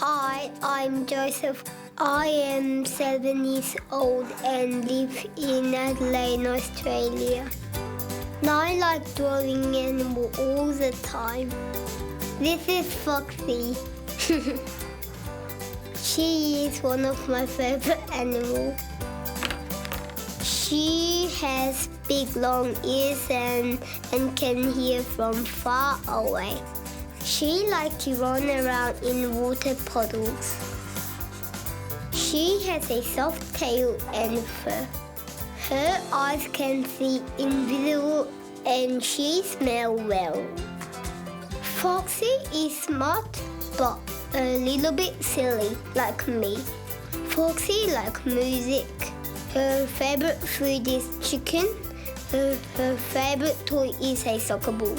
Hi, I'm Joseph. I am 7 years old and live in Adelaide, Australia. And I like drawing animals all the time. This is Foxy. She is one of my favourite animals. She has big long ears and can hear from far away. She likes to run around in water puddles. She has a soft tail and fur. Her eyes can see invisible and she smells well. Foxy is smart but a little bit silly like me. Foxy likes music. Her favourite food is chicken. Her favourite toy is a soccer ball.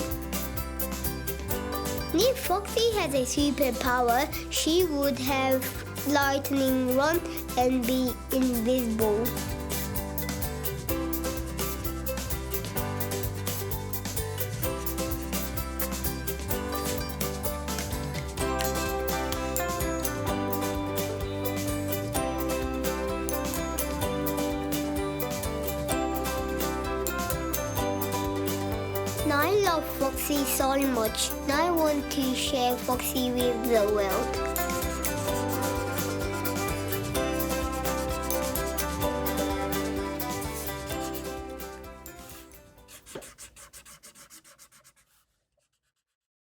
If Foxy has a superpower, she would have lightning run and be invisible. I love Foxy so much, and I want to share Foxy with the world.